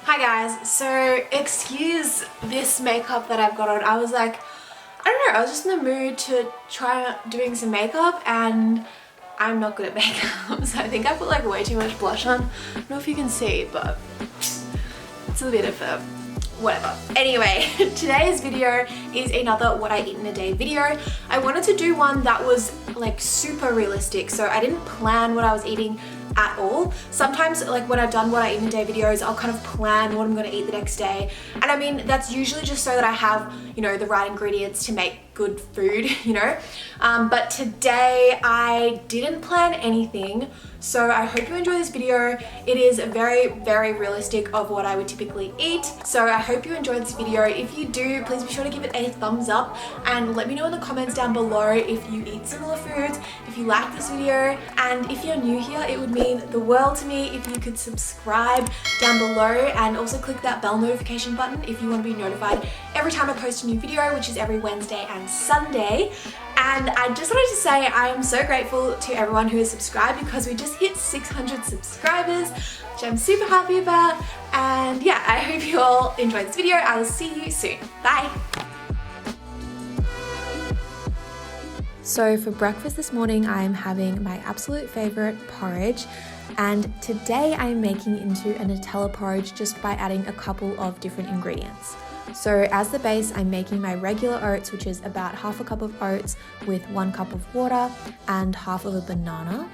Hi guys, so excuse this makeup that I've got on. I was like, I don't know, I was just in the mood to try doing some makeup and I'm not good at makeup, so I think I put like way too much blush on. I don't know if you can see, but it's a bit of a whatever. Anyway, today's video is another what I eat in a day video. I wanted to do one that was like super realistic, so I didn't plan what I was eating at all. Sometimes like when I've done what I eat in a day videos, I'll kind of plan what I'm gonna eat the next day. And I mean, that's usually just so that I have, you know, the right ingredients to make good food, you know. But today I didn't plan anything, so I hope you enjoy this video. It is very, very realistic of what I would typically eat. So I hope you enjoyed this video. If you do, please be sure to give it a thumbs up and let me know in the comments down below if you eat similar foods, if you like this video, and if you're new here, it would mean the world to me if you could subscribe down below and also click that bell notification button if you want to be notified every time I post a new video, which is every Wednesday and Sunday. And I just wanted to say I am so grateful to everyone who has subscribed because we just hit 600 subscribers, which I'm super happy about. And yeah, I hope you all enjoyed this video. I will see you soon. Bye. So for breakfast this morning, I am having my absolute favorite porridge. And today I am making into a Nutella porridge just by adding a couple of different ingredients. So as the base, I'm making my regular oats, which is about half a cup of oats with 1 cup of water and half of a banana.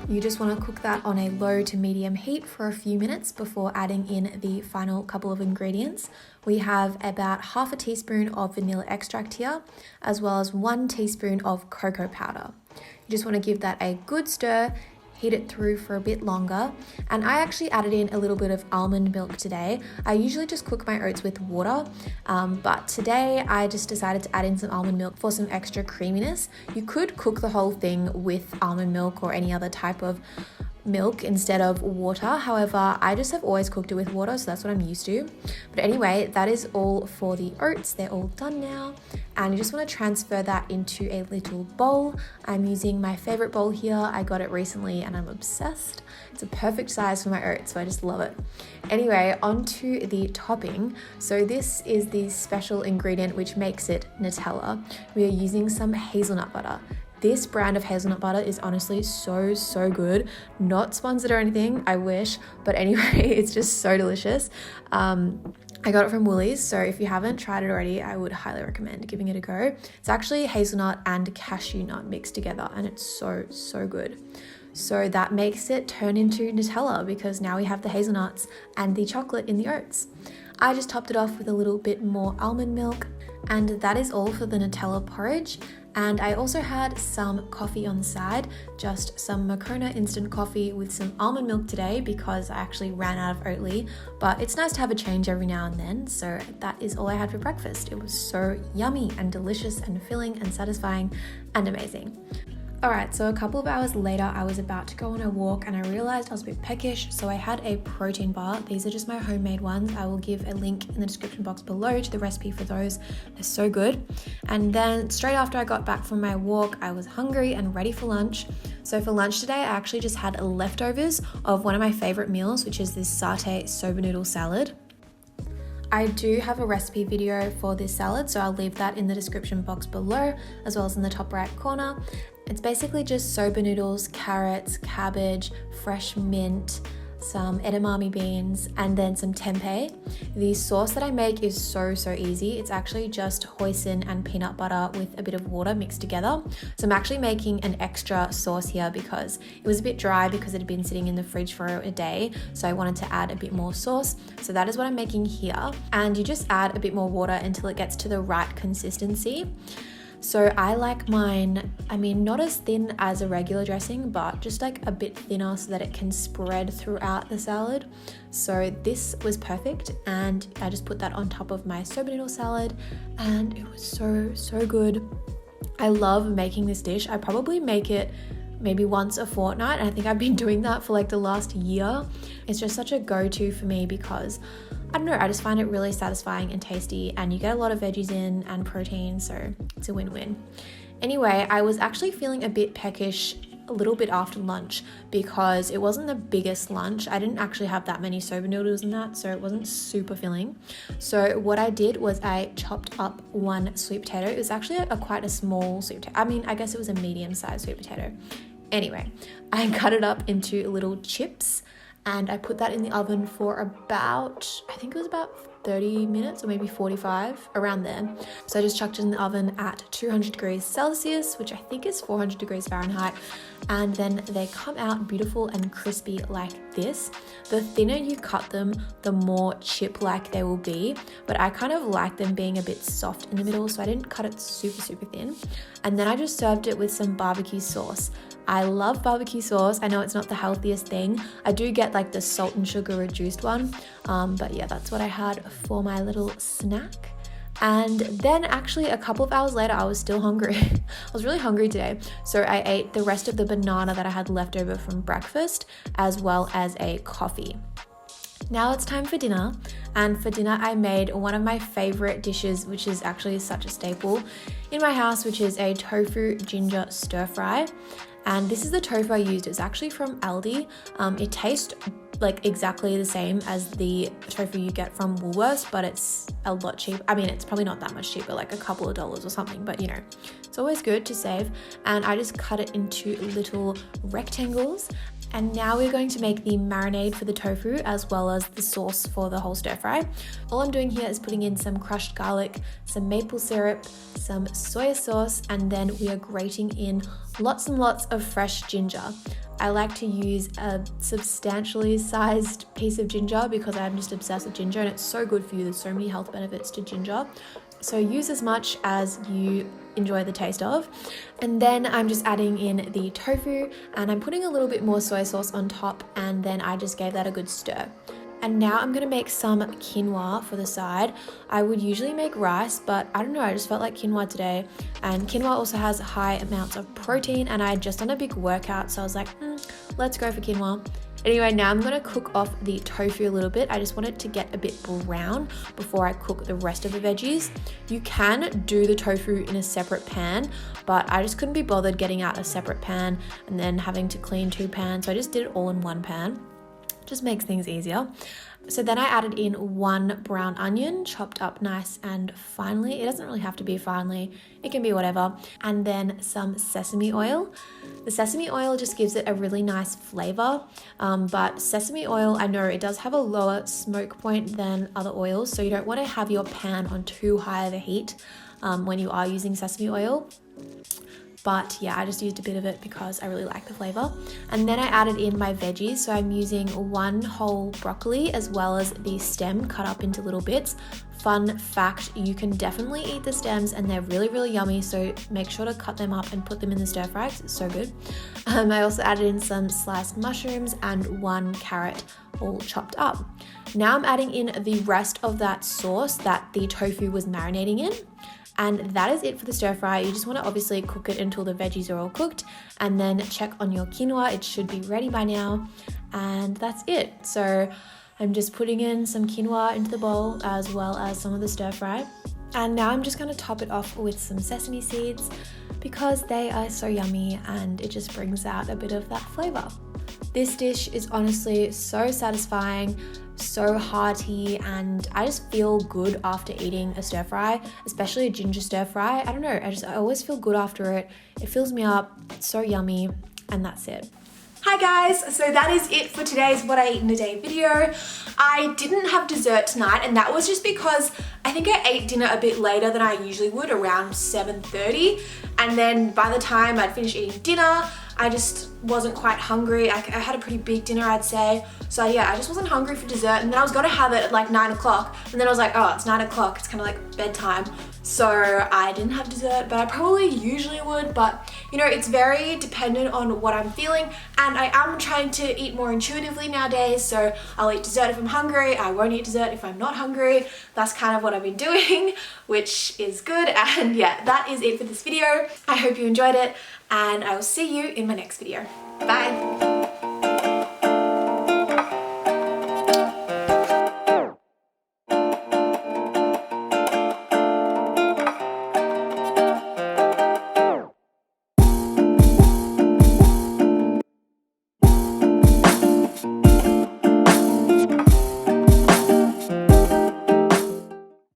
You just want to cook that on a low to medium heat for a few minutes before adding in the final couple of ingredients. We have about half a teaspoon of vanilla extract here, as well as 1 teaspoon of cocoa powder. You just want to give that a good stir, heat it through for a bit longer. And I actually added in a little bit of almond milk today. I usually just cook my oats with water, but today I just decided to add in some almond milk for some extra creaminess. You could cook the whole thing with almond milk or any other type of milk instead of water. However, I just have always cooked it with water, so that's what I'm used to. But anyway, that is all for the oats. They're all done now. And you just want to transfer that into a little bowl. I'm using my favorite bowl here. I got it recently and I'm obsessed. It's a perfect size for my oats, so I just love it. Anyway, onto the topping. So this is the special ingredient which makes it Nutella. We are using some hazelnut butter. This brand of hazelnut butter is honestly so good. Not sponsored or anything, I wish, but anyway, it's just so delicious. I got it from Woolies, so if you haven't tried it already, I would highly recommend giving it a go. It's actually hazelnut and cashew nut mixed together, and it's so good. So that makes it turn into Nutella because now we have the hazelnuts and the chocolate in the oats. I just topped it off with a little bit more almond milk, and that is all for the Nutella porridge. And I also had some coffee on the side, just some Moccona instant coffee with some almond milk today because I actually ran out of Oatly, but it's nice to have a change every now and then. So that is all I had for breakfast. It was so yummy and delicious and filling and satisfying and amazing. Alright, so a couple of hours later, I was about to go on a walk and I realized I was a bit peckish, so I had a protein bar. These are just my homemade ones. I will give a link in the description box below to the recipe for those. They're so good. And then straight after I got back from my walk, I was hungry and ready for lunch. So for lunch today, I actually just had leftovers of one of my favorite meals, which is this satay soba noodle salad. I do have a recipe video for this salad, so I'll leave that in the description box below, as well as in the top right corner. It's basically just soba noodles, carrots, cabbage, fresh mint, some edamame beans, and then some tempeh. The sauce that I make is so easy. It's actually just hoisin and peanut butter with a bit of water mixed together. So I'm actually making an extra sauce here because it was a bit dry because it had been sitting in the fridge for a day. So I wanted to add a bit more sauce. So that is what I'm making here. And you just add a bit more water until it gets to the right consistency. So I like mine, I mean, not as thin as a regular dressing, but just like a bit thinner so that it can spread throughout the salad. So this was perfect, and I just put that on top of my soba noodle salad, and it was so good. I love making this dish. I probably make it maybe once a fortnight, and I think I've been doing that for like the last year. It's just such a go-to for me because I don't know, I just find it really satisfying and tasty, and you get a lot of veggies in and protein, so it's a win-win. Anyway, I was actually feeling a bit peckish a little bit after lunch because it wasn't the biggest lunch. I didn't actually have that many soba noodles in that, so it wasn't super filling. So what I did was I chopped up one sweet potato. It was actually quite a small sweet potato. I mean, I guess it was a medium-sized sweet potato. Anyway, I cut it up into little chips and I put that in the oven for about, I think it was about 30 minutes or maybe 45, around there. So I just chucked it in the oven at 200 degrees Celsius, which I think is 400 degrees Fahrenheit. And then they come out beautiful and crispy like this. The thinner you cut them, the more chip-like they will be. But I kind of like them being a bit soft in the middle, so I didn't cut it super, super thin. And then I just served it with some barbecue sauce. I love barbecue sauce. I know it's not the healthiest thing. I do get like the salt and sugar reduced one. But yeah, that's what I had for my little snack. And then actually a couple of hours later, I was still hungry. I was really hungry today. So I ate the rest of the banana that I had left over from breakfast, as well as a coffee. Now it's time for dinner, and for dinner I made one of my favorite dishes, which is actually such a staple in my house, which is a tofu ginger stir fry. And this is the tofu I used. It's actually from Aldi. It tastes like exactly the same as the tofu you get from Woolworths, but it's a lot cheaper. I mean, it's probably not that much cheaper, like a couple of dollars or something, but you know, it's always good to save. And I just cut it into little rectangles. And now we're going to make the marinade for the tofu as well as the sauce for the whole stir fry. All I'm doing here is putting in some crushed garlic, some maple syrup, some soy sauce, and then we are grating in lots and lots of fresh ginger. I like to use a substantially sized piece of ginger because I'm just obsessed with ginger and it's so good for you. There's so many health benefits to ginger. So use as much as you enjoy the taste of. And then I'm just adding in the tofu and I'm putting a little bit more soy sauce on top, and then I just gave that a good stir. And now I'm gonna make some quinoa for the side. I would usually make rice, but I don't know, I just felt like quinoa today. And quinoa also has high amounts of protein, and I had just done a big workout, so I was like, let's go for quinoa. Anyway, now I'm gonna cook off the tofu a little bit. I just want it to get a bit brown before I cook the rest of the veggies. You can do the tofu in a separate pan, but I just couldn't be bothered getting out a separate pan and then having to clean 2 pans. So I just did it all in one pan. Just makes things easier. So then I added in 1 brown onion, chopped up nice and finely. It doesn't really have to be finely, it can be whatever. And then some sesame oil. The sesame oil just gives it a really nice flavor, but sesame oil, I know it does have a lower smoke point than other oils, so you don't want to have your pan on too high of a heat when you are using sesame oil. But yeah, I just used a bit of it because I really like the flavor. And then I added in my veggies. So I'm using 1 whole broccoli as well as the stem cut up into little bits. Fun fact, you can definitely eat the stems and they're really, really yummy. So make sure to cut them up and put them in the stir fry because it's so good. I also added in some sliced mushrooms and 1 carrot all chopped up. Now I'm adding in the rest of that sauce that the tofu was marinating in. And that is it for the stir fry. You just want to obviously cook it until the veggies are all cooked and then check on your quinoa. It should be ready by now. And that's it. So I'm just putting in some quinoa into the bowl as well as some of the stir fry. And now I'm just going to top it off with some sesame seeds because they are so yummy and it just brings out a bit of that flavor. This dish is honestly so satisfying, so hearty, and I just feel good after eating a stir fry, especially a ginger stir fry. I don't know, I always feel good after it. It fills me up, it's so yummy, and that's it. Hi guys, so that is it for today's What I Eat in a Day video. I didn't have dessert tonight, and that was just because I think I ate dinner a bit later than I usually would, around 7:30, and then by the time I'd finished eating dinner, I just wasn't quite hungry. I had a pretty big dinner, I'd say. So yeah, I just wasn't hungry for dessert, and then I was gonna have it at like 9 o'clock, and then I was like, oh, it's 9 o'clock, it's kind of like bedtime. So I didn't have dessert, but I probably usually would, but you know, it's very dependent on what I'm feeling, and I am trying to eat more intuitively nowadays, so I'll eat dessert if I'm hungry, I won't eat dessert if I'm not hungry. That's kind of what I've been doing, which is good, and yeah, that is it for this video. I hope you enjoyed it, and I will see you in my next video. Bye!